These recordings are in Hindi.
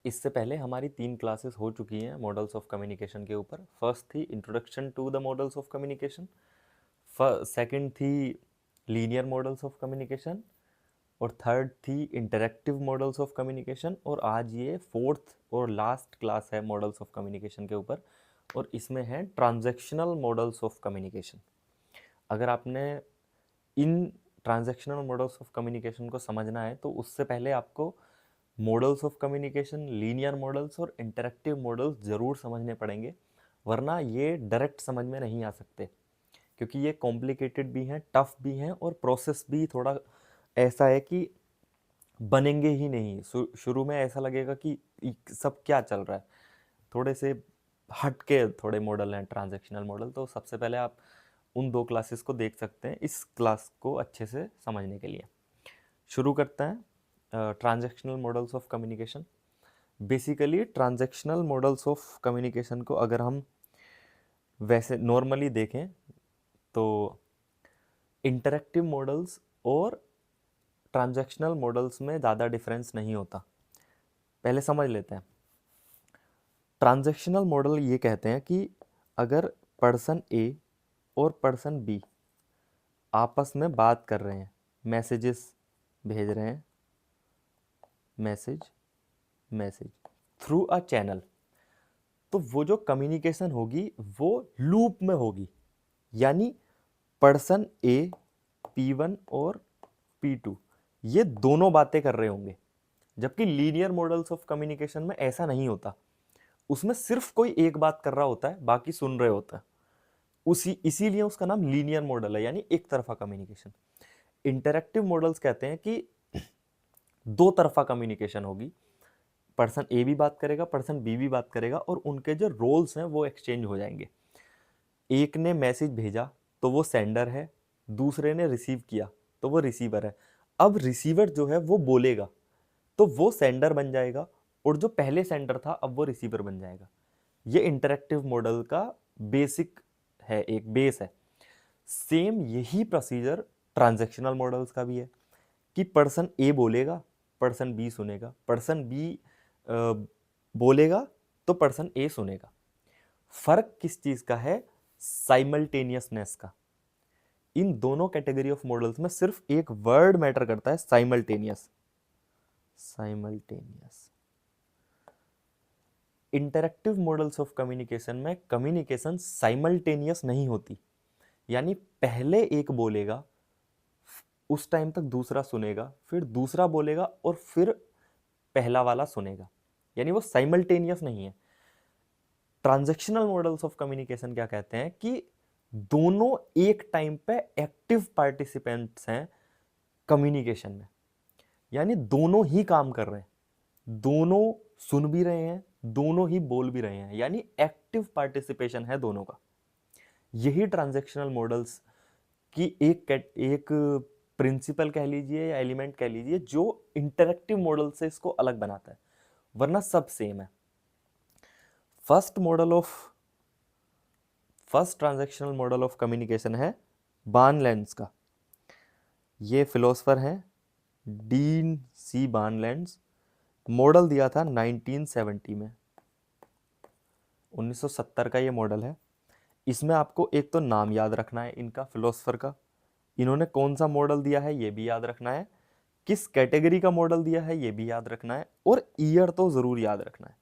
इससे पहले हमारी 3 क्लासेस हो चुकी हैं मॉडल्स ऑफ कम्युनिकेशन के ऊपर। फर्स्ट थी introduction to the models of communication, second थी लीनियर मॉडल्स ऑफ कम्युनिकेशन और थर्ड थी इंटरैक्टिव मॉडल्स ऑफ कम्युनिकेशन और आज ये फोर्थ और लास्ट क्लास है मॉडल्स ऑफ कम्युनिकेशन के ऊपर और इसमें है ट्रांजैक्शनल मॉडल्स ऑफ कम्युनिकेशन। अगर आपने इन ट्रांजैक्शनल मॉडल्स ऑफ कम्युनिकेशन को समझना है तो उससे पहले आपको models of communication, linear models और इंटरैक्टिव मॉडल्स ज़रूर समझने पड़ेंगे, वरना ये डायरेक्ट समझ में नहीं आ सकते क्योंकि ये कॉम्प्लिकेटेड भी हैं, टफ भी हैं और प्रोसेस भी थोड़ा ऐसा है कि बनेंगे ही नहीं। शुरू में ऐसा लगेगा कि सब क्या चल रहा है, थोड़े से हट के थोड़े मॉडल हैं ट्रांजैक्शनल मॉडल। तो सबसे पहले आप उन 2 क्लासेस को देख सकते हैं इस क्लास को अच्छे से समझने के लिए। शुरू करते हैं transactional models of communication. Basically transactional models of communication को अगर हम वैसे नॉर्मली देखें तो इंटरैक्टिव मॉडल्स और ट्रांजैक्शनल मॉडल्स में ज़्यादा डिफरेंस नहीं होता। पहले समझ लेते हैं। ट्रांजैक्शनल मॉडल ये कहते हैं कि अगर पर्सन ए और पर्सन बी आपस में बात कर रहे हैं, मैसेजेस भेज रहे हैं, मैसेज थ्रू अ चैनल, तो वो जो कम्युनिकेशन होगी वो लूप में होगी। यानी पर्सन ए, P1 और P2 ये दोनों बातें कर रहे होंगे, जबकि लीनियर मॉडल्स ऑफ कम्युनिकेशन में ऐसा नहीं होता। उसमें सिर्फ कोई एक बात कर रहा होता है, बाकी सुन रहे होते हैं। उसी इसीलिए उसका नाम लीनियर मॉडल है, यानी एक तरफा कम्युनिकेशन। इंटरैक्टिव मॉडल्स कहते हैं कि दो तरफा कम्युनिकेशन होगी, पर्सन ए भी बात करेगा, पर्सन बी भी बात करेगा और उनके जो रोल्स हैं वो एक्सचेंज हो जाएंगे। एक ने मैसेज भेजा तो वो सेंडर है, दूसरे ने रिसीव किया तो वो रिसीवर है। अब रिसीवर जो है वो बोलेगा तो वो सेंडर बन जाएगा और जो पहले सेंडर था अब वो रिसीवर बन जाएगा। ये इंटरैक्टिव मॉडल का बेसिक है, एक बेस है। सेम यही प्रोसीजर ट्रांजैक्शनल मॉडल्स का भी है कि पर्सन ए बोलेगा, पर्सन बी सुनेगा, पर्सन बी बोलेगा तो पर्सन ए सुनेगा। फर्क किस चीज का है? साइमल्टेनियसनेस का। इन दोनों कैटेगरी ऑफ मॉडल्स में सिर्फ एक वर्ड मैटर करता है, simultaneous. Interactive models of communication में कम्युनिकेशन साइमल्टेनियस नहीं होती, यानी पहले एक बोलेगा, उस टाइम तक दूसरा सुनेगा, फिर दूसरा बोलेगा और फिर पहला वाला सुनेगा, यानी वो साइमल्टेनियस नहीं है। ट्रांजैक्शनल मॉडल्स ऑफ कम्युनिकेशन क्या कहते हैं कि दोनों एक टाइम पे एक्टिव पार्टिसिपेंट्स हैं कम्युनिकेशन में, यानी दोनों ही काम कर रहे हैं, दोनों सुन भी रहे हैं, दोनों ही बोल भी रहे हैं, यानी एक्टिव पार्टिसिपेशन है दोनों का। यही ट्रांजैक्शनल मॉडल्स की एक प्रिंसिपल कह लीजिए या एलिमेंट कह लीजिए जो इंटरैक्टिव मॉडल से इसको अलग बनाता है, वरना सब सेम है। First model of first transactional model of communication है बार्नलैंड्स का। ये फिलोसफर हैं डीन सी बार्नलैंड्स। मॉडल दिया था 1970 में, 1970 का ये मॉडल है। इसमें आपको एक तो नाम याद रखना है इनका, फिलोसफर का, इन्होंने कौन सा मॉडल दिया है ये भी याद रखना है, किस कैटेगरी का मॉडल दिया है ये भी याद रखना है और ईयर तो जरूर याद रखना है।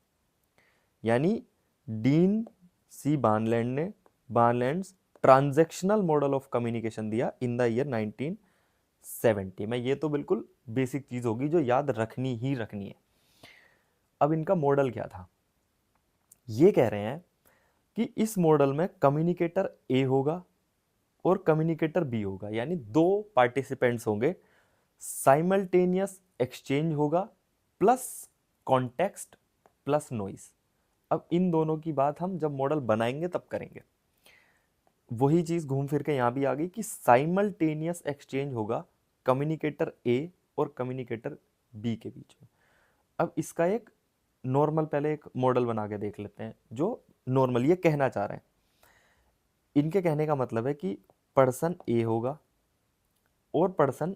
यानी डीन सी बार्नलैंड ने बार्नलैंड्स ट्रांजैक्शनल मॉडल ऑफ कम्युनिकेशन दिया इन द ईयर 1970 में। ये तो बिल्कुल बेसिक चीज होगी जो याद रखनी ही रखनी है। अब इनका मॉडल क्या था? ये कह रहे हैं कि इस मॉडल में कम्युनिकेटर ए होगा और कम्युनिकेटर बी होगा, यानी दो पार्टिसिपेंट्स होंगे, साइमल्टेनियस एक्सचेंज होगा प्लस कॉन्टेक्स्ट प्लस नॉइस। अब इन दोनों की बात हम जब मॉडल बनाएंगे तब करेंगे। वही चीज घूम फिर के यहां भी आ गई कि साइमल्टेनियस एक्सचेंज होगा कम्युनिकेटर ए और कम्युनिकेटर बी के बीच में। अब इसका एक नॉर्मल पहले एक मॉडल बना के देख लेते हैं जो नॉर्मल ये कहना चाह रहे हैं। इनके कहने का मतलब है कि पर्सन ए होगा और पर्सन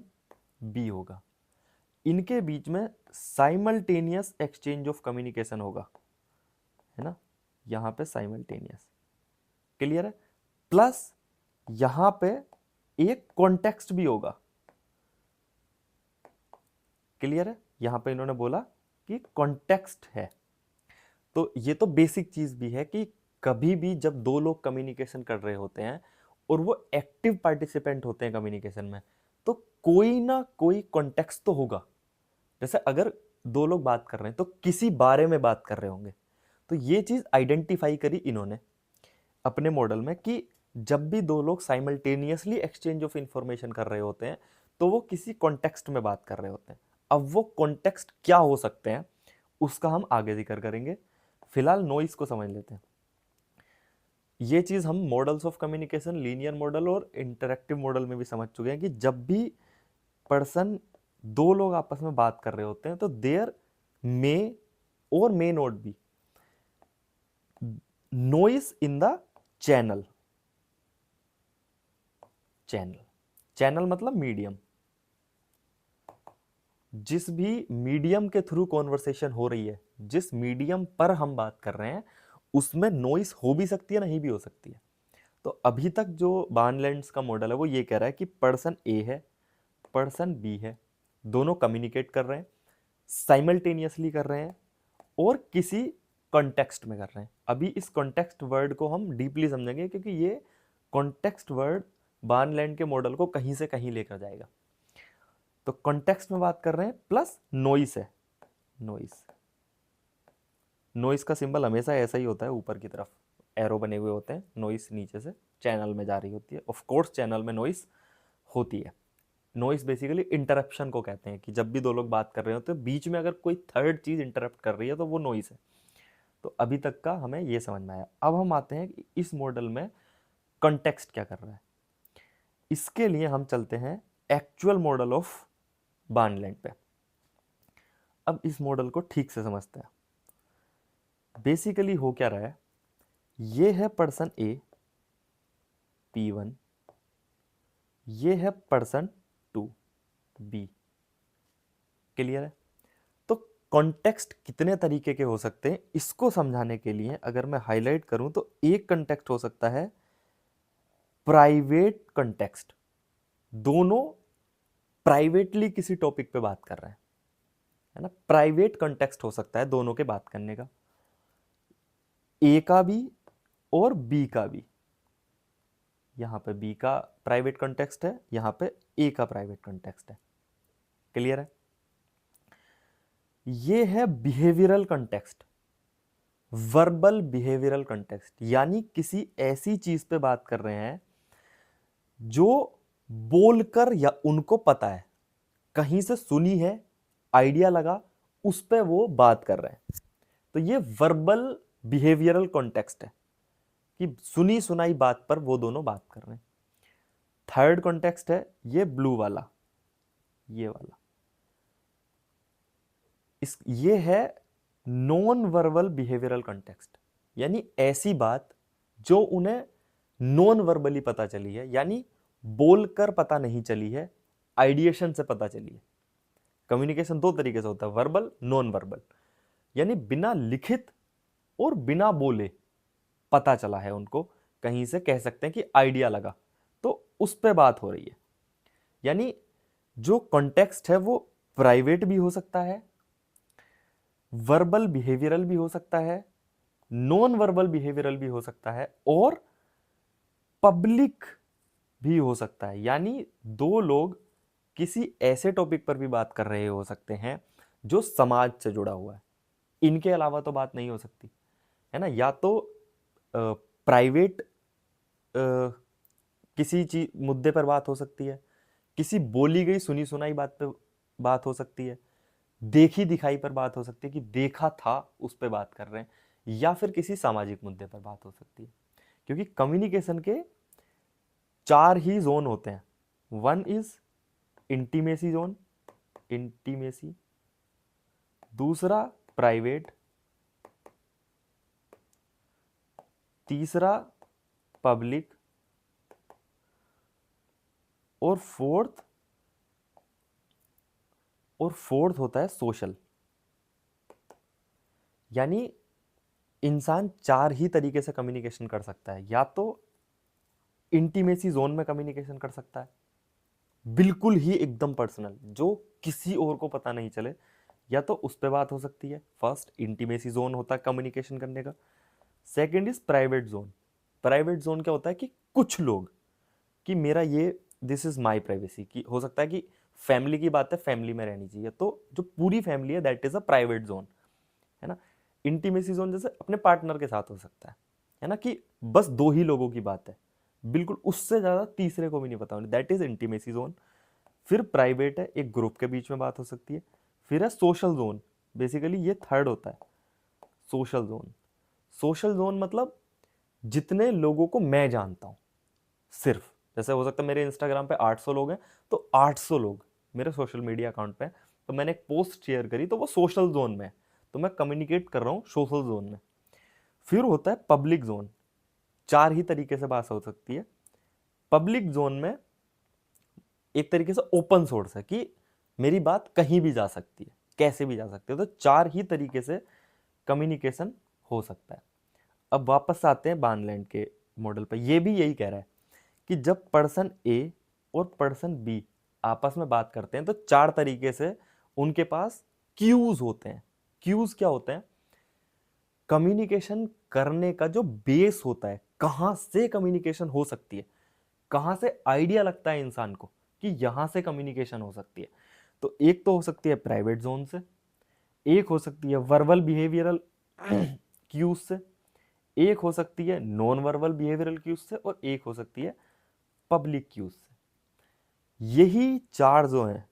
बी होगा। इनके बीच में साइमल्टेनियस एक्सचेंज ऑफ कम्युनिकेशन होगा, है ना, यहां पे साइमल्टेनियस, क्लियर है, प्लस यहां पे एक कॉन्टेक्स्ट भी होगा, क्लियर है, यहां पे इन्होंने बोला कि कॉन्टेक्स्ट है। तो ये तो बेसिक चीज भी है कि कभी भी जब दो लोग कम्युनिकेशन कर रहे होते हैं और वो एक्टिव पार्टिसिपेंट होते हैं कम्युनिकेशन में, तो कोई ना कोई कॉन्टेक्स्ट तो होगा। जैसे अगर दो लोग बात कर रहे हैं तो किसी बारे में बात कर रहे होंगे, तो ये चीज आइडेंटिफाई करी इन्होंने अपने मॉडल में कि जब भी दो लोग साइमल्टेनियसली एक्सचेंज ऑफ इंफॉर्मेशन कर रहे होते हैं तो वो किसी कॉन्टेक्स्ट में बात कर रहे होते हैं। अब वो कॉन्टेक्स्ट क्या हो सकते हैं उसका हम आगे जिक्र करेंगे, फिलहाल नॉइस को समझ लेते हैं। ये चीज हम models of communication, linear model और इंटरैक्टिव मॉडल में भी समझ चुके हैं कि जब भी पर्सन, दो लोग आपस में बात कर रहे होते हैं तो देयर मे और may not be noise in the channel. Channel मतलब मीडियम, जिस भी मीडियम के थ्रू कॉन्वर्सेशन हो रही है, जिस मीडियम पर हम बात कर रहे हैं उसमें नॉइस हो भी सकती है, नहीं भी हो सकती है। तो अभी तक जो बार्नलैंड्स का मॉडल है वो ये कह रहा है कि पर्सन ए है, पर्सन बी है, दोनों कम्युनिकेट कर रहे हैं, साइमल्टेनियसली कर रहे हैं और किसी कॉन्टेक्स्ट में कर रहे हैं। अभी इस कॉन्टेक्स्ट वर्ड को हम डीपली समझेंगे क्योंकि ये कॉन्टेक्स्ट वर्ड बार्नलैंड के मॉडल को कहीं से कहीं लेकर जाएगा। तो कॉन्टेक्स्ट में बात कर रहे हैं प्लस नॉइस है, नॉइस, नॉइस का सिंबल हमेशा ऐसा ही होता है, ऊपर की तरफ एरो बने हुए होते हैं, नॉइस नीचे से चैनल में जा रही होती है। ऑफ कोर्स चैनल में नॉइस होती है। नॉइस बेसिकली इंटरप्शन को कहते हैं कि जब भी दो लोग बात कर रहे होते हैं बीच में अगर कोई थर्ड चीज इंटरप्ट कर रही है तो वो नॉइस है। तो अभी तक का हमें ये समझ में आया। अब हम आते हैं कि इस मॉडल में कॉन्टेक्स्ट क्या कर रहा है। इसके लिए हम चलते हैं एक्चुअल मॉडल ऑफ बार्नलैंड पे। अब इस मॉडल को ठीक से समझते हैं। बेसिकली हो क्या रहा है, ये है पर्सन ए P1, ये है पर्सन 2 B, क्लियर है। तो कॉन्टेक्स्ट कितने तरीके के हो सकते हैं इसको समझाने के लिए अगर मैं हाईलाइट करूं तो एक कॉन्टेक्स्ट हो सकता है प्राइवेट कॉन्टेक्स्ट, दोनों प्राइवेटली किसी टॉपिक पे बात कर रहे हैं, है ना, प्राइवेट कॉन्टेक्स्ट हो सकता है दोनों के बात करने का, ए का भी और बी का भी। यहां पे बी का प्राइवेट कॉन्टेक्स्ट है, यहां पे ए का प्राइवेट कॉन्टेक्स्ट है, क्लियर है। ये है behavioural context, verbal behavioural context, यानी किसी ऐसी चीज पे बात कर रहे हैं जो बोलकर या उनको पता है, कहीं से सुनी है, आइडिया लगा, उस पे वो बात कर रहे हैं। तो ये वर्बल बिहेवियरल कॉन्टेक्स्ट है कि सुनी सुनाई बात पर वो दोनों बात कर रहे हैं। थर्ड कॉन्टेक्स्ट है ये ब्लू वाला, ये वाला, ये है नॉन वर्बल बिहेवियरल कॉन्टेक्स्ट, यानी ऐसी बात जो उन्हें नॉन वर्बली पता चली है, यानी बोलकर पता नहीं चली है, आइडिएशन से पता चली है। कम्युनिकेशन दो तरीके से होता है, वर्बल, नॉन वर्बल, यानी बिना लिखित और बिना बोले पता चला है उनको, कहीं से कह सकते हैं कि आइडिया लगा, तो उस पे बात हो रही है। यानी जो कॉन्टेक्स्ट है वो प्राइवेट भी हो सकता है, वर्बल बिहेवियरल भी हो सकता है, नॉन वर्बल बिहेवियरल भी हो सकता है और पब्लिक भी हो सकता है। यानी दो लोग किसी ऐसे टॉपिक पर भी बात कर रहे हो सकते हैं जो समाज से जुड़ा हुआ है, इनके अलावा तो बात नहीं हो सकती, है ना। या तो प्राइवेट किसी चीज मुद्दे पर बात हो सकती है, किसी बोली गई सुनी सुनाई बात पे बात हो सकती है, देखी दिखाई पर बात हो सकती है कि देखा था उस पर बात कर रहे हैं, या फिर किसी सामाजिक मुद्दे पर बात हो सकती है। क्योंकि कम्युनिकेशन के चार ही जोन होते हैं। One is intimacy zone, intimacy, दूसरा प्राइवेट, तीसरा पब्लिक और फोर्थ और फोर्थ होता है सोशल। यानी इंसान 4 ही तरीके से कम्युनिकेशन कर सकता है। या तो इंटीमेसी जोन में कम्युनिकेशन कर सकता है, बिल्कुल ही एकदम पर्सनल, जो किसी और को पता नहीं चले, या तो उस पर बात हो सकती है। फर्स्ट इंटीमेसी जोन होता है कम्युनिकेशन करने का। Second is private zone. Private zone क्या होता है कि कुछ लोग, कि मेरा ये, दिस इज माय प्राइवेसी, कि हो सकता है कि फैमिली की बात है, फैमिली में रहनी चाहिए, तो जो पूरी फैमिली है that is a private zone, है ना। इंटीमेसी जोन जैसे अपने पार्टनर के साथ हो सकता है ना, कि बस 2 ही लोगों की बात है, बिल्कुल उससे ज्यादा तीसरे को भी नहीं पता, दैट इज इंटीमेसी जोन। फिर प्राइवेट है, एक ग्रुप के बीच में बात हो सकती है। फिर है सोशल जोन, बेसिकली ये थर्ड होता है, सोशल जोन। सोशल जोन मतलब जितने लोगों को मैं जानता हूं सिर्फ, जैसे हो सकता है मेरे इंस्टाग्राम पे 800 लोग हैं, तो 800 लोग मेरे सोशल मीडिया अकाउंट पे हैं, तो मैंने एक पोस्ट शेयर करी तो वो सोशल जोन में है, तो मैं कम्युनिकेट कर रहा हूँ सोशल जोन में। फिर होता है पब्लिक जोन। 4 ही तरीके से बात हो सकती है। पब्लिक जोन में एक तरीके से ओपन सोर्स है, कि मेरी बात कहीं भी जा सकती है, कैसे भी जा सकती है, तो 4 ही तरीके से कम्युनिकेशन हो सकता है। अब वापस आते हैं बानलैंड के मॉडल पर। ये भी यही कह रहा है कि जब पर्सन ए और पर्सन बी आपस में बात करते हैं तो 4 तरीके से उनके पास क्यूज होते हैं। क्यूज क्या होते हैं? कम्युनिकेशन करने का जो बेस होता है, कहां से कम्युनिकेशन हो सकती है, कहां से आइडिया लगता है इंसान को कि यहां से कम्युनिकेशन हो सकती है। तो एक तो हो सकती है प्राइवेट जोन से, एक हो सकती है वर्बल बिहेवियरल क्यूज से, एक हो सकती है नॉन वर्बल बिहेवियरल क्यूज से, और एक हो सकती है पब्लिक क्यूज से। यही 4 जो हैं,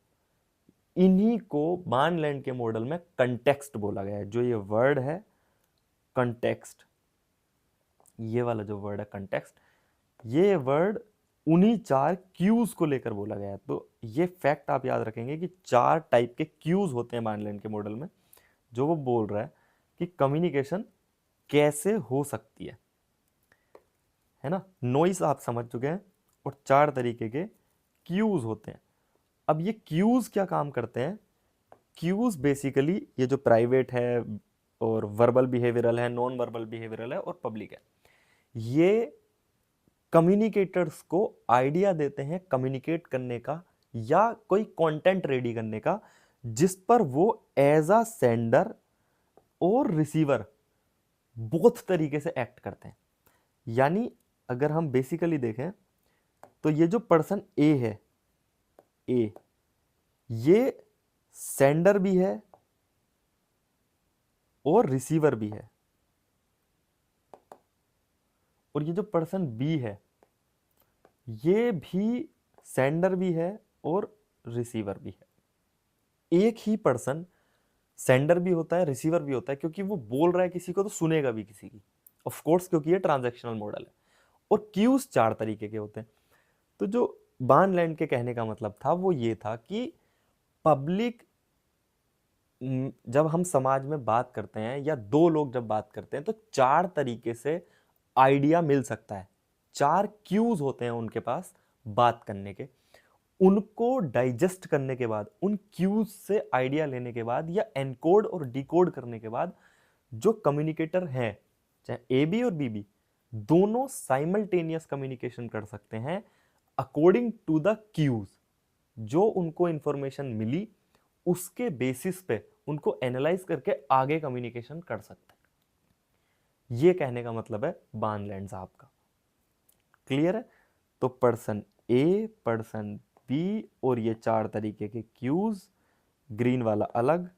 इन्हीं को बानलैंड के मॉडल में कंटेक्स्ट बोला गया है। जो ये वर्ड है कंटेक्स्ट, ये वाला जो वर्ड है कंटेक्स्ट, ये वर्ड उन्हीं 4 क्यूज को लेकर बोला गया है। तो ये फैक्ट आप याद रखेंगे कि 4 टाइप के क्यूज होते हैं बानलैंड के मॉडल में, जो वो बोल रहा है कि कम्युनिकेशन कैसे हो सकती है ना। नॉइस आप समझ चुके हैं, और 4 तरीके के क्यूज होते हैं। अब ये क्यूज क्या काम करते हैं? क्यूज बेसिकली ये जो प्राइवेट है और वर्बल बिहेवियरल है, नॉन वर्बल बिहेवियरल है और पब्लिक है, ये कम्युनिकेटर्स को आइडिया देते हैं कम्युनिकेट करने का, या कोई कंटेंट रेडी करने का, जिस पर वो एज अ सेंडर और रिसीवर बोथ तरीके से एक्ट करते हैं। यानी अगर हम बेसिकली देखें तो ये जो पर्सन ए है, ए, ये सेंडर भी है और रिसीवर भी है, और ये जो पर्सन बी है, ये भी सेंडर भी है और रिसीवर भी है। एक ही पर्सन सेंडर भी होता है, रिसीवर भी होता है, क्योंकि वो बोल रहा है किसी को तो सुनेगा भी किसी की, ऑफ कोर्स, क्योंकि ये ट्रांजैक्शनल मॉडल है। और क्यूज 4 तरीके के होते हैं। तो जो बानलैंड के कहने का मतलब था वो ये था कि पब्लिक, जब हम समाज में बात करते हैं या 2 लोग जब बात करते हैं तो 4 तरीके से आइडिया मिल सकता है। 4 क्यूज होते हैं उनके पास बात करने के। उनको डाइजेस्ट करने के बाद, उन क्यूज से आइडिया लेने के बाद, या एनकोड और डिकोड करने के बाद, जो कम्युनिकेटर है, चाहे ए बी और बी बी, दोनों साइमल्टेनियस कम्युनिकेशन कर सकते हैं अकॉर्डिंग टू द क्यूज। जो उनको इंफॉर्मेशन मिली उसके बेसिस पे उनको एनालाइज करके आगे कम्युनिकेशन कर सकते हैं। ये कहने का मतलब है बानलैंड साहब का। क्लियर है? तो पर्सन ए, पर्सन बी, और ये 4 तरीके के क्यूज, ग्रीन वाला अलग,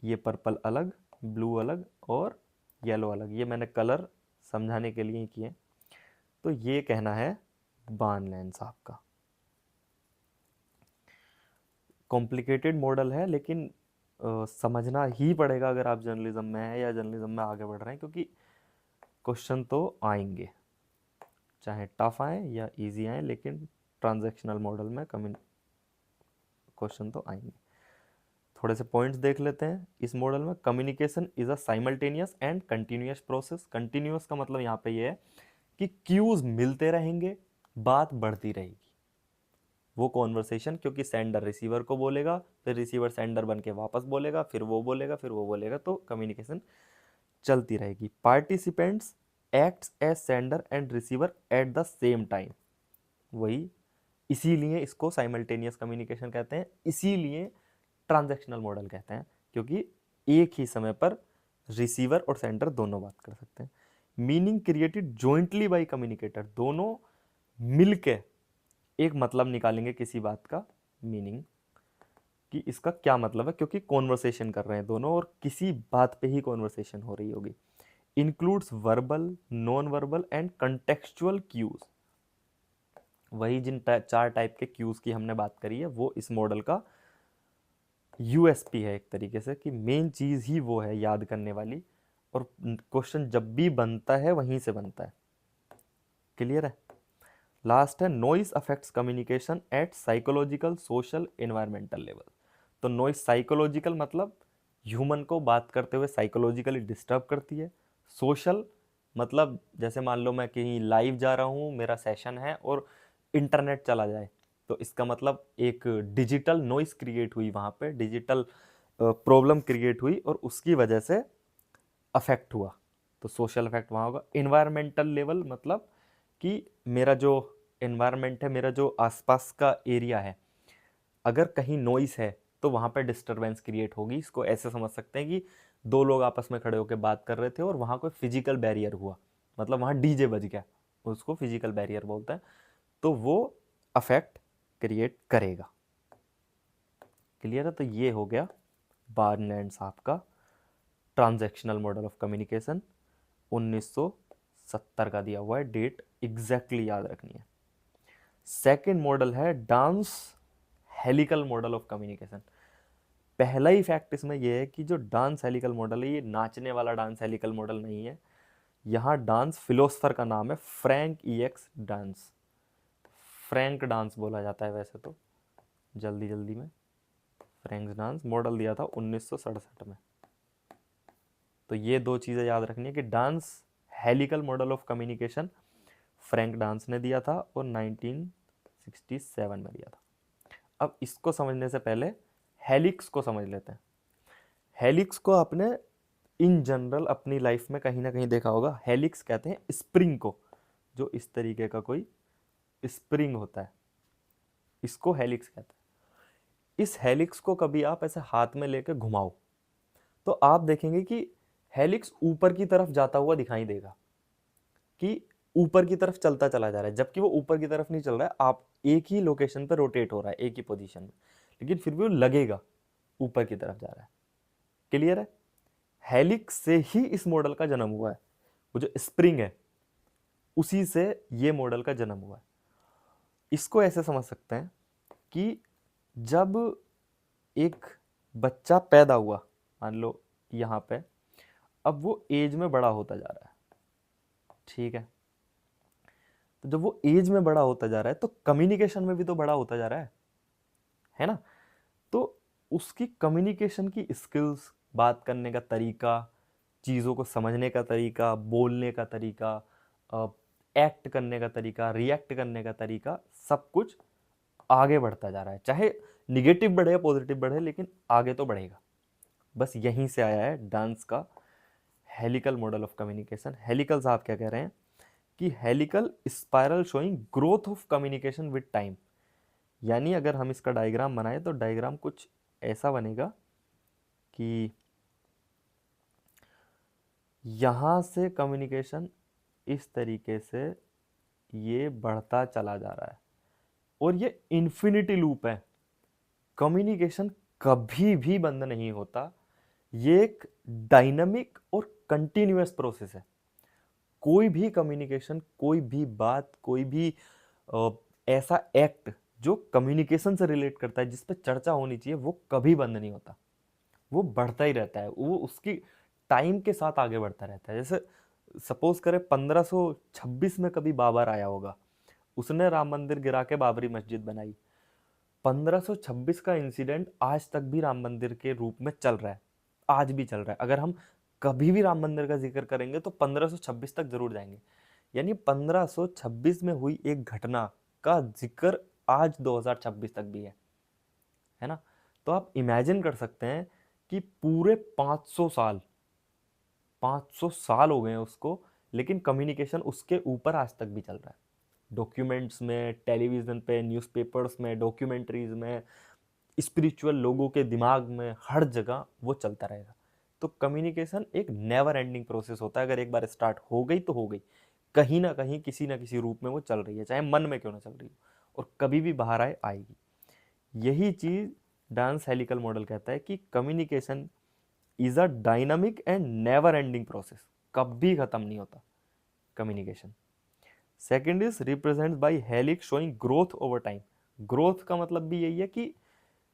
ये पर्पल अलग, ब्लू अलग और येलो अलग। ये मैंने कलर समझाने के लिए ही किए। तो ये कहना है बानलैंड साहब का। कॉम्प्लिकेटेड मॉडल है, लेकिन समझना ही पड़ेगा अगर आप जर्नलिज्म में हैं या जर्नलिज्म में आगे बढ़ रहे हैं, क्योंकि क्वेश्चन तो आएंगे, चाहे टफ आए या इजी आए, लेकिन ट्रांजैक्शनल मॉडल में क्वेश्चन तो आएंगे। थोड़े से पॉइंट्स देख लेते हैं इस मॉडल में। Communication is a simultaneous and continuous process. Continuous का मतलब यहाँ पे ये है कि क्यूज मिलते रहेंगे, बात बढ़ती रहेगी। वो कॉन्वर्सेशन, क्योंकि सेंडर रिसीवर को बोलेगा, फिर रिसीवर सेंडर बन के वापस बोलेगा, फिर वो बोलेगा, फिर वो बोलेगा, तो कम्युनिकेशन चलती रहेगी। Participants acts as sender and receiver at the same time, वही, इसीलिए इसको साइमल्टेनियस कम्युनिकेशन कहते हैं, इसीलिए ट्रांजैक्शनल मॉडल कहते हैं, क्योंकि एक ही समय पर रिसीवर और सेंडर दोनों बात कर सकते हैं। Meaning created jointly by communicator, दोनों मिलके एक मतलब निकालेंगे किसी बात का मीनिंग, कि इसका क्या मतलब है, क्योंकि कॉन्वर्सेशन कर रहे हैं दोनों और किसी बात पे ही कॉन्वर्सेशन हो रही होगी। Includes verbal, non verbal and contextual cues, वही जिन चार टाइप के क्यूज की हमने बात करी है, वो इस मॉडल का यूएसपी है एक तरीके से, कि मेन चीज ही वो है याद करने वाली, और क्वेश्चन जब भी बनता है वहीं से बनता है। क्लियर है? लास्ट है noise affects communication at psychological, social, environmental level. तो नॉइस साइकोलॉजिकल मतलब ह्यूमन को बात करते हुए साइकोलॉजिकली डिस्टर्ब करती है। सोशल मतलब जैसे मान लो मैं कहीं लाइव जा रहा हूँ, मेरा सेशन है और इंटरनेट चला जाए, तो इसका मतलब एक डिजिटल नॉइस क्रिएट हुई, वहाँ पे डिजिटल प्रॉब्लम क्रिएट हुई और उसकी वजह से अफेक्ट हुआ, तो सोशल अफेक्ट वहाँ होगा। इन्वायरमेंटल लेवल मतलब कि मेरा जो एनवायरनमेंट है, मेरा जो आसपास का एरिया है, अगर कहीं नॉइस है तो वहाँ पे डिस्टरबेंस क्रिएट होगी। इसको ऐसे समझ सकते हैं कि दो लोग आपस में खड़े होकर बात कर रहे थे और वहाँ कोई फिजिकल बैरियर हुआ, मतलब वहाँ डीजे बज गया, उसको फिजिकल बैरियर बोलते हैं, तो वो अफेक्ट क्रिएट करेगा। क्लियर है? तो ये हो गया बार्नलैंड साहब का ट्रांजैक्शनल मॉडल ऑफ कम्युनिकेशन, 1970 का दिया हुआ है, डेट एग्जैक्टली याद रखनी है। सेकेंड मॉडल है dance helical model of communication. पहला ही फैक्ट इसमें यह है कि जो डांस हेलिकल मॉडल है, ये नाचने वाला डांस हेलिकल मॉडल नहीं है। यहाँ डांस फिलोसफर का नाम है Frank E X Dance, Frank Dance बोला जाता है वैसे तो जल्दी जल्दी में। फ्रैंक डांस मॉडल दिया था 1967 में। तो ये दो चीज़ें याद रखनी है कि dance helical model of communication Frank dance ने दिया था और 1967 में दिया था। अब इसको समझने से पहले हेलिक्स को समझ लेते हैं। हेलिक्स को आपने इन जनरल अपनी लाइफ में कहीं ना कहीं देखा होगा। हेलिक्स कहते हैं स्प्रिंग को, जो इस तरीके का कोई स्प्रिंग होता है, इसको हेलिक्स कहते हैं। इस हेलिक्स को कभी आप ऐसे हाथ में लेकर घुमाओ तो आप देखेंगे कि हेलिक्स ऊपर की तरफ जाता हुआ दिखाई देगा, कि ऊपर की तरफ चलता चला जा रहा है, जबकि वो ऊपर की तरफ नहीं चल रहा है, आप एक ही लोकेशन पर रोटेट हो रहा है एक ही पोजीशन में, लेकिन फिर भी वो लगेगा ऊपर की तरफ जा रहा है। क्लियर है? हेलिक्स से ही इस मॉडल का जन्म हुआ है, वो जो स्प्रिंग है उसी से ये मॉडल का जन्म हुआ है। इसको ऐसे समझ सकते हैं कि जब एक बच्चा पैदा हुआ, मान लो यहाँ पे, अब वो एज में बड़ा होता जा रहा है, ठीक है, तो जब वो एज में बड़ा होता जा रहा है तो कम्युनिकेशन में भी तो बड़ा होता जा रहा है ना? तो उसकी कम्युनिकेशन की स्किल्स, बात करने का तरीका, चीज़ों को समझने का तरीका, बोलने का तरीका, एक्ट करने का तरीका, रिएक्ट करने का तरीका, सब कुछ आगे बढ़ता जा रहा है। चाहे निगेटिव बढ़े या पॉजिटिव बढ़े, लेकिन आगे तो बढ़ेगा। बस यहीं से आया है डांस का helical model of communication. Helical साहब क्या कह रहे हैं कि helical spiral showing growth of communication with time. यानी अगर हम इसका डायग्राम बनाए तो डायग्राम कुछ ऐसा बनेगा कि यहाँ से कम्युनिकेशन इस तरीके से ये बढ़ता चला जा रहा है और ये इन्फिनिटी लूप है। कम्युनिकेशन कभी भी बंद नहीं होता, ये एक डायनामिक और कंटिन्यूअस प्रोसेस है। कोई भी कम्युनिकेशन, कोई भी बात, कोई भी ऐसा एक्ट जो कम्युनिकेशन से रिलेट करता है, जिस पे चर्चा होनी चाहिए, वो कभी बंद नहीं होता, वो बढ़ता ही रहता है, वो उसकी टाइम के साथ आगे बढ़ता रहता है। जैसे सपोज करें 1526 में कभी बाबर आया होगा, उसने राम मंदिर गिरा के बाबरी मस्जिद बनाई। 1526 का इंसिडेंट आज तक भी राम मंदिर के रूप में चल रहा है, आज भी चल रहा है। अगर हम कभी भी राम मंदिर का जिक्र करेंगे तो 1526 तक जरूर जाएंगे। यानी 1526 में हुई एक घटना का जिक्र आज 2026 तक भी है ना। तो आप इमेजिन कर सकते हैं कि पूरे 500 साल हो गए हैं उसको, लेकिन कम्युनिकेशन उसके ऊपर आज तक भी चल रहा है। डॉक्यूमेंट्स में, टेलीविज़न पे, न्यूज़पेपर्स में, डॉक्यूमेंट्रीज में, स्पिरिचुअल लोगों के दिमाग में, हर जगह वो चलता रहेगा। तो कम्युनिकेशन एक नेवर एंडिंग प्रोसेस होता है। अगर एक बार स्टार्ट हो गई तो हो गई, कहीं ना कहीं किसी ना किसी रूप में वो चल रही है, चाहे मन में क्यों ना चल रही हो, और कभी भी बाहर आएगी। यही चीज़ डांस हेलिकल मॉडल कहता है कि communication is a dynamic and never ending process, कभी खत्म नहीं होता communication. Second is represent by helix showing growth over time. Growth का मतलब भी यही है कि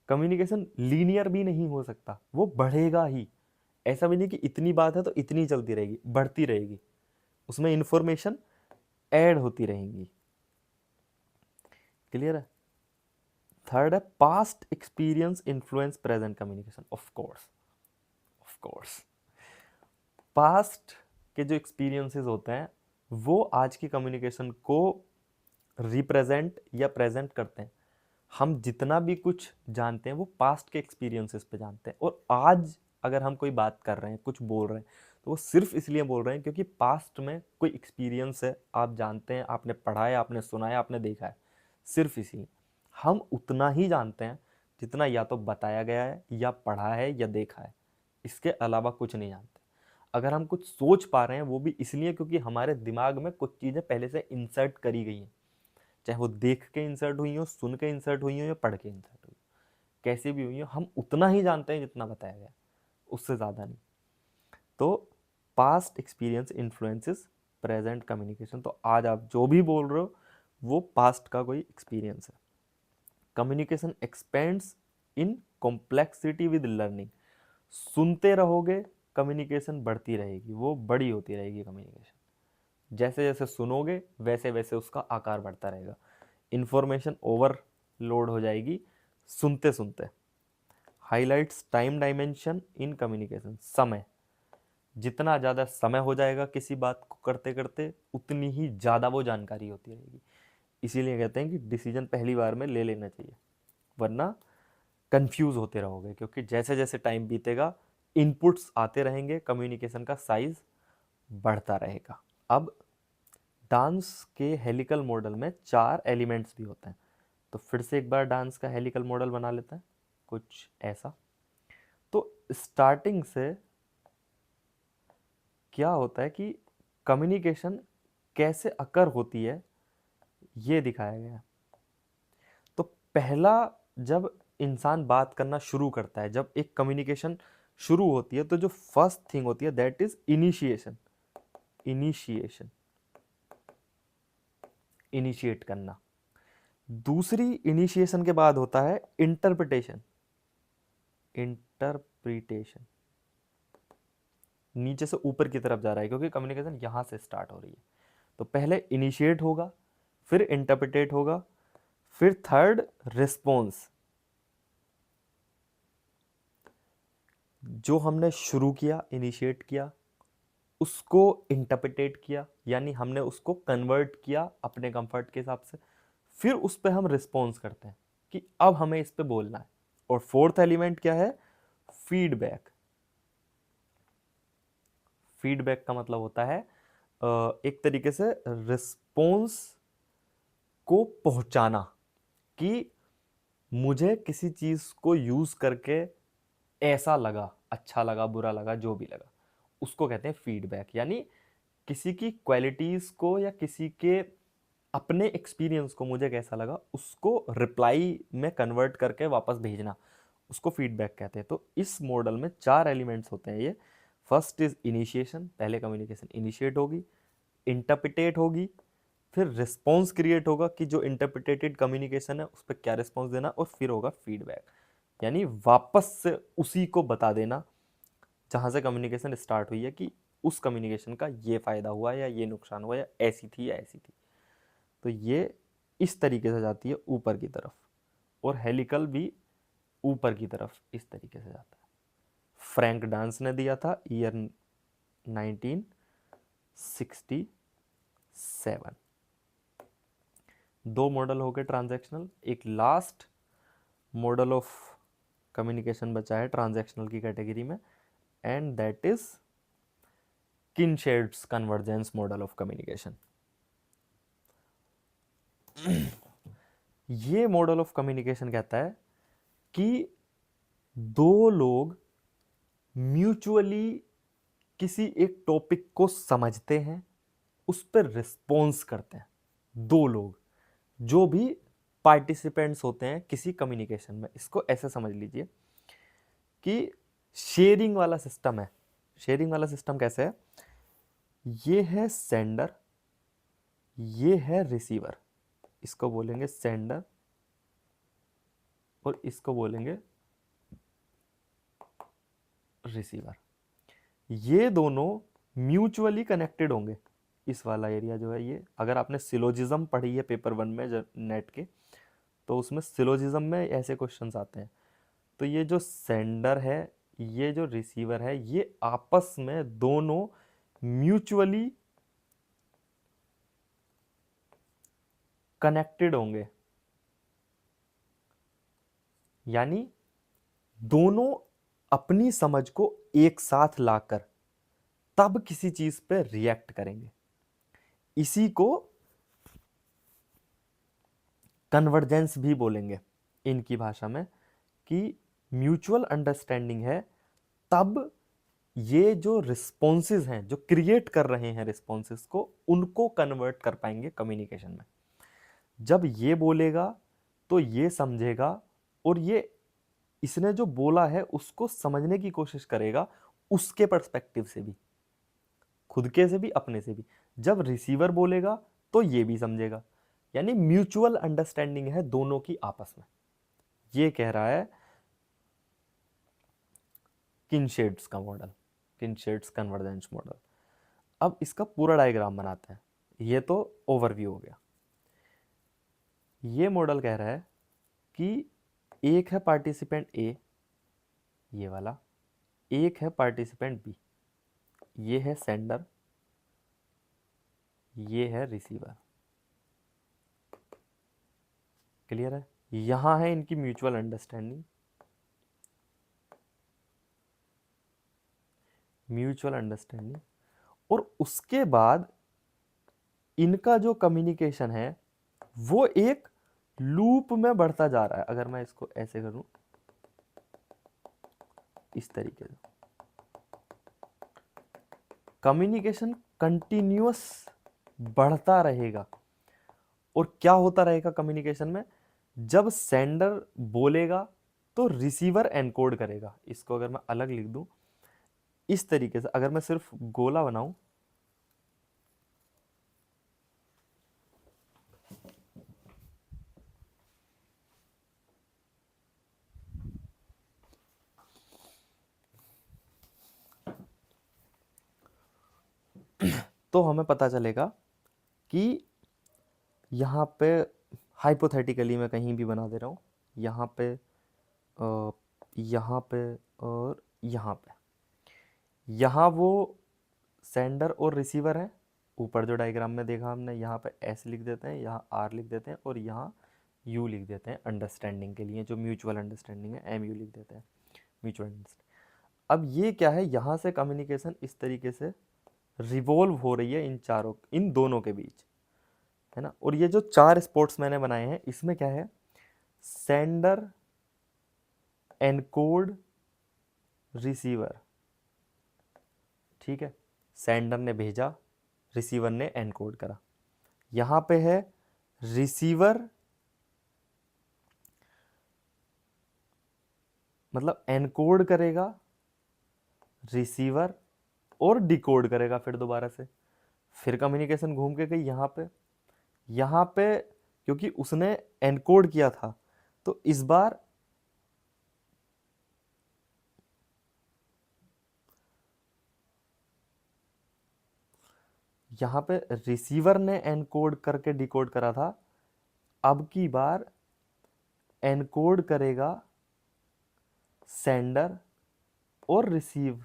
कम्युनिकेशन लीनियर भी नहीं हो सकता, वो बढ़ेगा ही। ऐसा भी नहीं कि इतनी बात है तो इतनी चलती रहेगी, बढ़ती रहेगी, उसमें इंफॉर्मेशन ऐड होती रहेंगी। क्लियर है। थर्ड है past experience influence present communication. Of course past के जो एक्सपीरियंसेस होते हैं वो आज की कम्युनिकेशन को रिप्रेजेंट या प्रेजेंट करते हैं। हम जितना भी कुछ जानते हैं वो पास्ट के एक्सपीरियंसेस पे जानते हैं, और आज अगर हम कोई बात कर रहे हैं, कुछ बोल रहे हैं, तो वो सिर्फ इसलिए बोल रहे हैं क्योंकि पास्ट में कोई एक्सपीरियंस है, आप जानते हैं, आपने पढ़ा है, आपने सुना है, आपने देखा है, सिर्फ इसी। हम उतना ही जानते हैं जितना या तो बताया गया है, या पढ़ा है, या देखा है, इसके अलावा कुछ नहीं जानते। अगर हम कुछ सोच पा रहे हैं वो भी इसलिए क्योंकि हमारे दिमाग में कुछ चीज़ें पहले से इंसर्ट करी गई हैं, चाहे वो देख के इंसर्ट हुई हो, सुन के इंसर्ट हुई हो, या पढ़ के इंसर्ट हुई हो, कैसे भी हुई हो, हम उतना ही जानते हैं जितना बताया गया, उससे ज़्यादा नहीं। तो past experience influences present communication. तो आज आप जो भी बोल रहे हो वो पास्ट का कोई एक्सपीरियंस है। Communication expends in complexity with learning. सुनते रहोगे, कम्युनिकेशन बढ़ती रहेगी, वो बड़ी होती रहेगी कम्युनिकेशन। जैसे जैसे सुनोगे वैसे वैसे उसका आकार बढ़ता रहेगा, इंफॉर्मेशन ओवरलोड हो जाएगी सुनते सुनते। Highlights time dimension in communication. समय, जितना ज़्यादा समय हो जाएगा किसी बात को करते करते, उतनी ही ज़्यादा वो जानकारी होती रहेगी। इसीलिए कहते हैं कि डिसीजन पहली बार में ले लेना चाहिए, वरना कंफ्यूज होते रहोगे, क्योंकि जैसे जैसे टाइम बीतेगा इनपुट्स आते रहेंगे, कम्युनिकेशन का साइज बढ़ता रहेगा। अब डांस के हेलिकल मॉडल में 4 एलिमेंट्स भी होते हैं। तो फिर से एक बार डांस का हेलिकल मॉडल बना लेते हैं कुछ ऐसा। तो स्टार्टिंग से क्या होता है कि कम्युनिकेशन कैसे अकर होती है ये दिखाया गया है। तो पहला, जब इंसान बात करना शुरू करता है, जब एक कम्युनिकेशन शुरू होती है, तो जो फर्स्ट थिंग होती है that is initiation. Initiation, initiate करना। दूसरी इनिशिएशन के बाद होता है इंटरप्रिटेशन। इंटरप्रिटेशन नीचे से ऊपर की तरफ जा रहा है क्योंकि कम्युनिकेशन यहां से स्टार्ट हो रही है। तो पहले इनिशिएट होगा, फिर इंटरप्रिटेट होगा, फिर थर्ड रिस्पॉन्स। जो हमने शुरू किया, इनिशिएट किया, उसको इंटरप्रिटेट किया, यानी हमने उसको कन्वर्ट किया अपने कंफर्ट के हिसाब से, फिर उस पर हम रिस्पॉन्स करते हैं कि अब हमें इस पे बोलना है। और फोर्थ एलिमेंट क्या है? फीडबैक। फीडबैक का मतलब होता है एक तरीके से रिस्पॉन्स को पहुंचाना, कि मुझे किसी चीज को यूज करके ऐसा लगा, अच्छा लगा, बुरा लगा, जो भी लगा, उसको कहते हैं फीडबैक। यानी किसी की क्वालिटीज को या किसी के अपने एक्सपीरियंस को मुझे कैसा लगा उसको रिप्लाई में कन्वर्ट करके वापस भेजना, उसको फीडबैक कहते हैं। तो इस मॉडल में 4 एलिमेंट्स होते हैं ये। फर्स्ट इज इनिशिएशन, पहले कम्युनिकेशन इनिशिएट होगी, इंटरप्रिटेट होगी, फिर रिस्पॉन्स क्रिएट होगा कि जो इंटरप्रिटेटेड कम्युनिकेशन है उस पर क्या रिस्पॉन्स देना, और फिर होगा फीडबैक, यानी वापस से उसी को बता देना जहाँ से कम्युनिकेशन स्टार्ट हुई है कि उस कम्युनिकेशन का ये फ़ायदा हुआ या ये नुकसान हुआ या ऐसी थी या ऐसी थी। तो ये इस तरीके से जाती है ऊपर की तरफ, और हेलिकल भी ऊपर की तरफ इस तरीके से जाता है। फ्रैंक डांस ने दिया था ईयर 1967। दो मॉडल हो गए ट्रांजैक्शनल, एक लास्ट मॉडल ऑफ कम्युनिकेशन बचा है ट्रांजैक्शनल की कैटेगरी में, and that is Kincaid's convergence model of communication. ये मॉडल ऑफ कम्युनिकेशन कहता है कि दो लोग म्यूचुअली किसी एक टॉपिक को समझते हैं, उस पर रिस्पॉन्स करते हैं। दो लोग जो भी पार्टिसिपेंट्स होते हैं किसी कम्युनिकेशन में, इसको ऐसे समझ लीजिए कि शेयरिंग वाला सिस्टम है। शेयरिंग वाला सिस्टम कैसे है? ये है सेंडर, ये है रिसीवर, इसको बोलेंगे सेंडर और इसको बोलेंगे रिसीवर। ये दोनों म्यूचुअली कनेक्टेड होंगे। इस वाला एरिया जो है ये, अगर आपने सिलोजिज्म पढ़ी है पेपर 1 में नेट के, तो उसमें सिलोजिज्म में ऐसे क्वेश्चंस आते हैं। तो ये जो सेंडर है, ये जो रिसीवर है, ये आपस में दोनों म्यूचुअली कनेक्टेड होंगे, यानी दोनों अपनी समझ को एक साथ लाकर तब किसी चीज पे रिएक्ट करेंगे। इसी को कन्वर्जेंस भी बोलेंगे इनकी भाषा में, कि म्यूचुअल अंडरस्टैंडिंग है तब ये जो रिस्पॉन्सेज हैं, जो क्रिएट कर रहे हैं रिस्पॉन्सेज को, उनको कन्वर्ट कर पाएंगे कम्युनिकेशन में। जब ये बोलेगा तो ये समझेगा, और ये इसने जो बोला है उसको समझने की कोशिश करेगा उसके पर्सपेक्टिव से भी, खुद के से भी, अपने से भी। जब रिसीवर बोलेगा तो ये भी समझेगा, यानी म्यूचुअल अंडरस्टैंडिंग है दोनों की आपस में। ये कह रहा है किनशेड्स का मॉडल, किनशेड्स कन्वर्जेंस मॉडल। अब इसका पूरा डायग्राम बनाते हैं। ये तो ओवरव्यू हो गया। ये मॉडल कह रहा है कि एक है पार्टिसिपेंट ए, ये वाला, एक है पार्टिसिपेंट बी, ये है सेंडर, ये है रिसीवर। क्लियर है? यहां है इनकी म्यूचुअल अंडरस्टैंडिंग, म्यूचुअल अंडरस्टैंडिंग। और उसके बाद इनका जो कम्युनिकेशन है वो एक लूप में बढ़ता जा रहा है। अगर मैं इसको ऐसे करूं, इस तरीके से, कम्युनिकेशन कंटिन्यूअस बढ़ता रहेगा। और क्या होता रहेगा कम्युनिकेशन में? जब सेंडर बोलेगा तो रिसीवर एनकोड करेगा। इसको अगर मैं अलग लिख दूं इस तरीके से, अगर मैं सिर्फ गोला बनाऊं, तो हमें पता चलेगा कि यहाँ पे हाइपोथेटिकली मैं कहीं भी बना दे रहा हूँ, यहाँ पे, यहाँ पे और यहाँ पे, यहाँ वो सेंडर और रिसीवर है। ऊपर जो डायग्राम में देखा हमने, यहाँ पे एस लिख देते हैं, यहाँ आर लिख देते हैं और यहाँ यू लिख देते हैं अंडरस्टैंडिंग के लिए, जो म्यूचुअल अंडरस्टैंडिंग है एम यू लिख देते हैं, म्यूचुअल अंडरस्टैंडिंग। अब ये क्या है, यहाँ से कम्युनिकेशन इस तरीके से रिवॉल्व हो रही है इन चारों, इन दोनों के बीच, है ना। और ये जो 4 स्पोर्ट्स मैंने बनाए हैं, इसमें क्या है, सेंडर, एनकोड, रिसीवर। ठीक है, सेंडर ने भेजा, रिसीवर ने एनकोड करा। यहां पे है रिसीवर, मतलब एनकोड करेगा, रिसीवर और डिकोड करेगा फिर दोबारा से। फिर कम्युनिकेशन घूम के गई यहाँ पे। यहाँ पे क्योंकि उसने एनकोड किया था, तो इस बार यहाँ पे रिसीवर ने एनकोड करके डिकोड करा था, अब की बार एनकोड करेगा सेंडर और रिसीव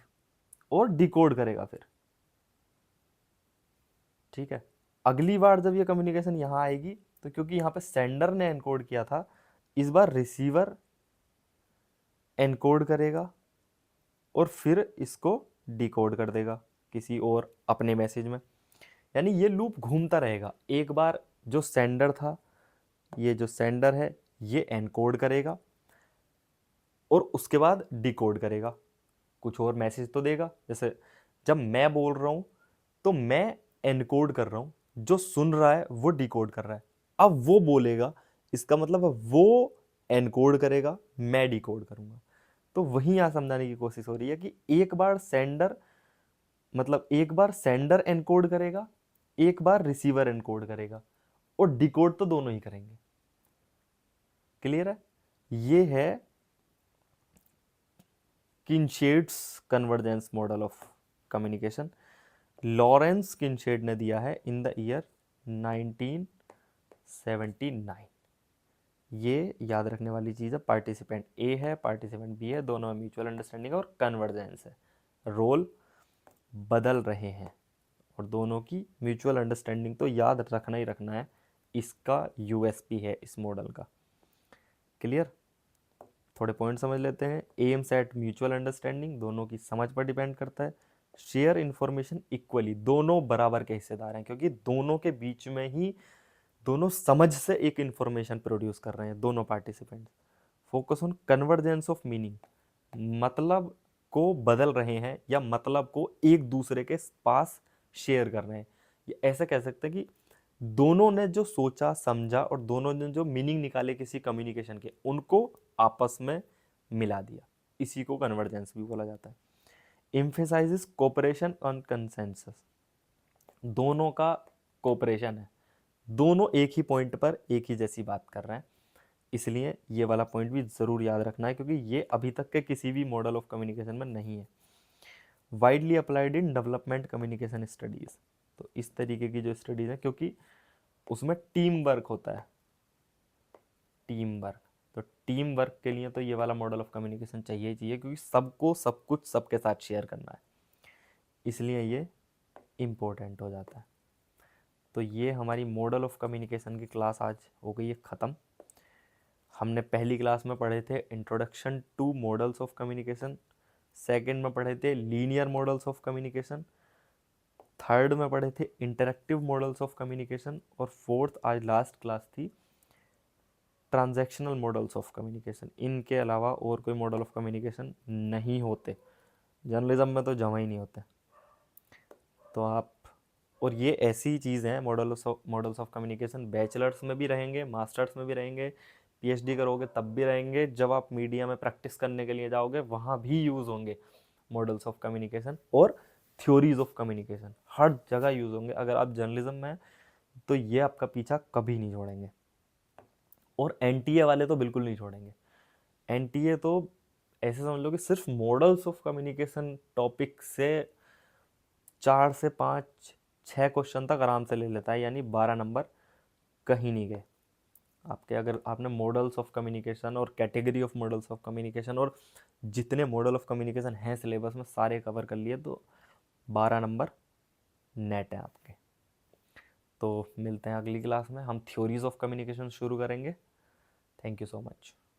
और डिकोड करेगा फिर। ठीक है, अगली बार जब ये कम्युनिकेशन यहाँ आएगी तो क्योंकि यहाँ पे सेंडर ने एनकोड किया था, इस बार रिसीवर एनकोड करेगा और फिर इसको डिकोड कर देगा किसी और अपने मैसेज में। यानी ये लूप घूमता रहेगा। एक बार जो सेंडर था, ये जो सेंडर है ये एनकोड करेगा और उसके बाद डिकोड करेगा, कुछ और मैसेज तो देगा। जैसे जब मैं बोल रहा हूँ तो मैं एनकोड कर रहा हूँ, जो सुन रहा है वो डिकोड कर रहा है। अब वो बोलेगा, इसका मतलब है वो एनकोड करेगा, मैं डिकोड करूंगा। तो वही यहाँ समझाने की कोशिश हो रही है कि एक बार सेंडर एनकोड करेगा, एक बार रिसीवर एनकोड करेगा, और डिकोड तो दोनों ही करेंगे। क्लियर है? ये है Kincaid's convergence model of communication. Lawrence Kincaid ने दिया है इन द ईयर 1979। ये याद रखने वाली चीज़ है। पार्टिसिपेंट ए है, पार्टिसिपेंट बी है, दोनों में म्यूचुअल अंडरस्टैंडिंग और कन्वर्जेंस है। रोल बदल रहे हैं और दोनों की म्यूचुअल अंडरस्टैंडिंग तो याद रखना ही रखना है। इसका यूएसपी है इस मॉडल का। क्लियर? थोड़े पॉइंट समझ लेते हैं। एम्स एट म्यूचुअल अंडरस्टैंडिंग, दोनों की समझ पर डिपेंड करता है। शेयर इन्फॉर्मेशन इक्वली, दोनों बराबर के हिस्सेदार हैं, क्योंकि दोनों के बीच में ही दोनों समझ से एक इंफॉर्मेशन प्रोड्यूस कर रहे हैं दोनों participants. Focus on convergence of meaning, मतलब को बदल रहे हैं या मतलब को एक दूसरे के पास शेयर कर रहे हैं। ये ऐसे कह सकते हैं कि दोनों ने जो सोचा समझा और दोनों ने जो मीनिंग निकाले किसी कम्युनिकेशन के, उनको आपस में मिला दिया। इसी को कन्वर्जेंस भी बोला जाता है। एम्फेसाइजेस कोऑपरेशन ऑन कंसेंसस, दोनों का कोऑपरेशन है, दोनों एक ही पॉइंट पर एक ही जैसी बात कर रहे हैं। इसलिए ये वाला पॉइंट भी ज़रूर याद रखना है, क्योंकि ये अभी तक के किसी भी मॉडल ऑफ कम्युनिकेशन में नहीं है। Widely applied in development communication studies, तो इस तरीके की जो स्टडीज़ है, क्योंकि उसमें टीम वर्क होता है, टीम वर्क। तो टीम वर्क के लिए तो ये वाला मॉडल ऑफ कम्युनिकेशन चाहिए ही चाहिए, क्योंकि सबको सब कुछ सबके साथ शेयर करना है, इसलिए ये इम्पोर्टेंट हो जाता है। तो ये हमारी मॉडल ऑफ कम्युनिकेशन की क्लास आज हो गई है ख़त्म। हमने पहली क्लास में पढ़े थे introduction to models of communication, second में पढ़े थे linear models of communication, third में पढ़े थे इंटरेक्टिव मॉडल्स ऑफ कम्युनिकेशन, और फोर्थ आज लास्ट क्लास थी ट्रांजैक्शनल मॉडल्स ऑफ कम्युनिकेशन। इनके अलावा और कोई मॉडल ऑफ कम्युनिकेशन नहीं होते, जर्नलिज्म में तो जमा ही नहीं होते। तो आप, और ये ऐसी चीज़ हैं मॉडल्स ऑफ कम्युनिकेशन, बैचलर्स में भी रहेंगे, मास्टर्स में भी रहेंगे, पीएचडी करोगे तब भी रहेंगे, जब आप मीडिया में प्रैक्टिस करने के लिए जाओगे वहाँ भी यूज़ होंगे मॉडल्स ऑफ कम्युनिकेशन, और थ्योरीज ऑफ कम्युनिकेशन हर जगह यूज़ होंगे। अगर आप जर्नलिज्म में हैं तो ये आपका पीछा कभी नहीं छोड़ेंगे, और एनटीए वाले तो बिल्कुल नहीं छोड़ेंगे। एनटीए तो ऐसे समझ लो कि सिर्फ मॉडल्स ऑफ कम्युनिकेशन टॉपिक से 4 से 5 6 क्वेश्चन तक आराम से ले लेता है, यानी 12 नंबर कहीं नहीं गए आपके। अगर आपने मॉडल्स ऑफ कम्युनिकेशन और category of models of communication और जितने मॉडल ऑफ कम्युनिकेशन हैं सिलेबस में सारे कवर कर लिए, तो 12 नंबर नेट है आपके। तो मिलते हैं अगली क्लास में, हम थ्योरीज ऑफ कम्युनिकेशन शुरू करेंगे। Thank you so much.